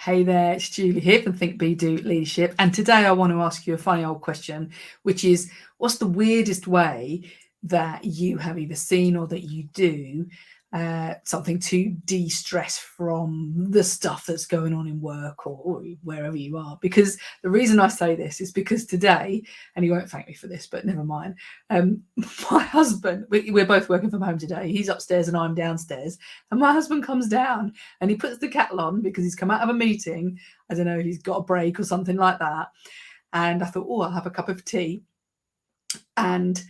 Hey there, it's Julie here from Think Be Do Leadership. And today I want to ask you a funny old question, which is, what's the weirdest way that you have either seen or that you do something to de-stress from the stuff that's going on in work or wherever you are? Because the reason I say this is because today, and he won't thank me for this, but never mind, my husband, we're both working from home today. He's upstairs and I'm downstairs. And my husband comes down and he puts the kettle on because he's come out of a meeting. I don't know, he's got a break or something like that. And I thought, oh, I'll have a cup of tea. And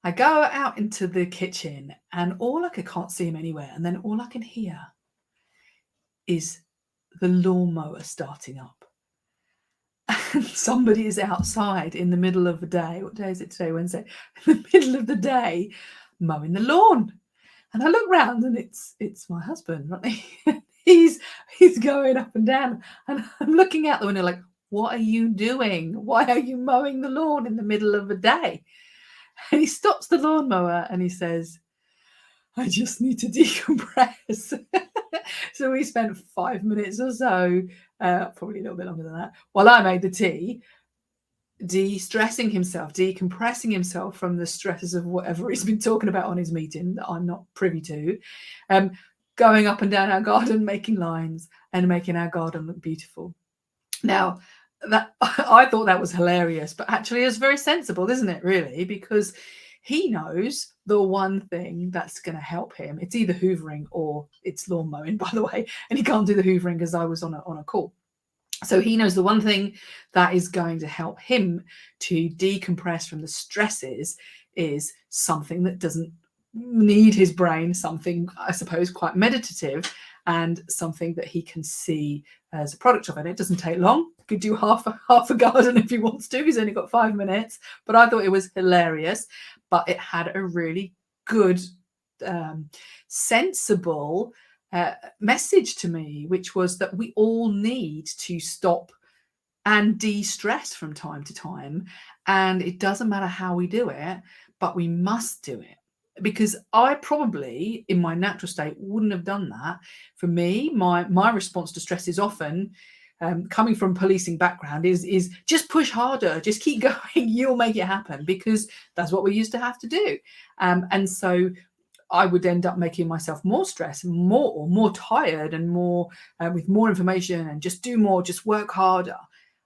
I go out into the kitchen and I can't see him anywhere. And then all I can hear is the lawnmower starting up. And somebody is outside in the middle of the day. What day is it today? Wednesday. In the middle of the day, mowing the lawn. And I look round and it's my husband, right? He's going up and down. And I'm looking out the window like, what are you doing? Why are you mowing the lawn in the middle of the day? And he stops the lawnmower and he says, I just need to decompress. So we spent 5 minutes or so, probably a little bit longer than that, while I made the tea, de-stressing himself, decompressing himself from the stresses of whatever he's been talking about on his meeting that I'm not privy to, going up and down our garden, making lines and making our garden look beautiful. Now, that I thought that was hilarious, but actually it's very sensible, isn't it, really? Because he knows the one thing that's going to help him. It's either hoovering or it's lawn mowing, by the way, and he can't do the hoovering because I was on a call. So he knows the one thing that is going to help him to decompress from the stresses is something that doesn't need his brain, something, I suppose, quite meditative, and something that he can see as a product of it. It doesn't take long. He could do half a garden if he wants to. He's only got 5 minutes. But I thought it was hilarious. But it had a really good, sensible message to me, which was that we all need to stop and de-stress from time to time. And it doesn't matter how we do it, but we must do it. Because I probably, in my natural state, wouldn't have done that. For me, my response to stress is often, coming from policing background, is just push harder, just keep going, you'll make it happen, because that's what we used to have to do. And so I would end up making myself more stressed, more tired, and more with more information, and just do more, just work harder.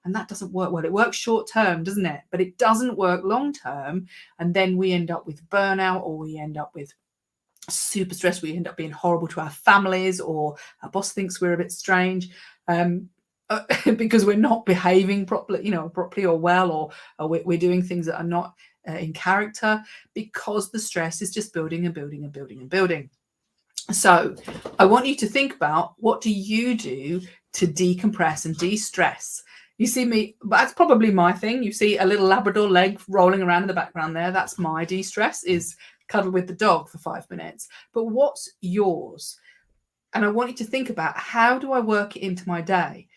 And that doesn't work well. It works short term, doesn't it? But it doesn't work long term. And then we end up with burnout, or we end up with super stress. We end up being horrible to our families, or our boss thinks we're a bit strange because we're not behaving properly, or well, or we're doing things that are not in character, because the stress is just building and building and building and building. So I want you to think about, what do you do to decompress and de-stress? You see me, that's probably my thing. You see a little Labrador leg rolling around in the background there. That's my de-stress, is cuddle with the dog for 5 minutes. But what's yours? And I want you to think about, how do I work it into my day?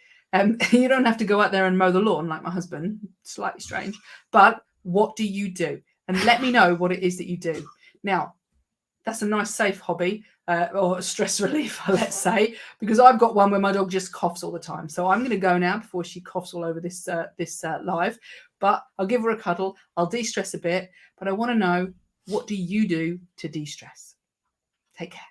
You don't have to go out there and mow the lawn like my husband, slightly strange, but what do you do? And let me know what it is that you do. Now, that's a nice safe hobby, or stress relief, let's say, because I've got one where my dog just coughs all the time. So I'm going to go now before she coughs all over this live. But I'll give her a cuddle. I'll de-stress a bit. But I want to know, what do you do to de-stress? Take care.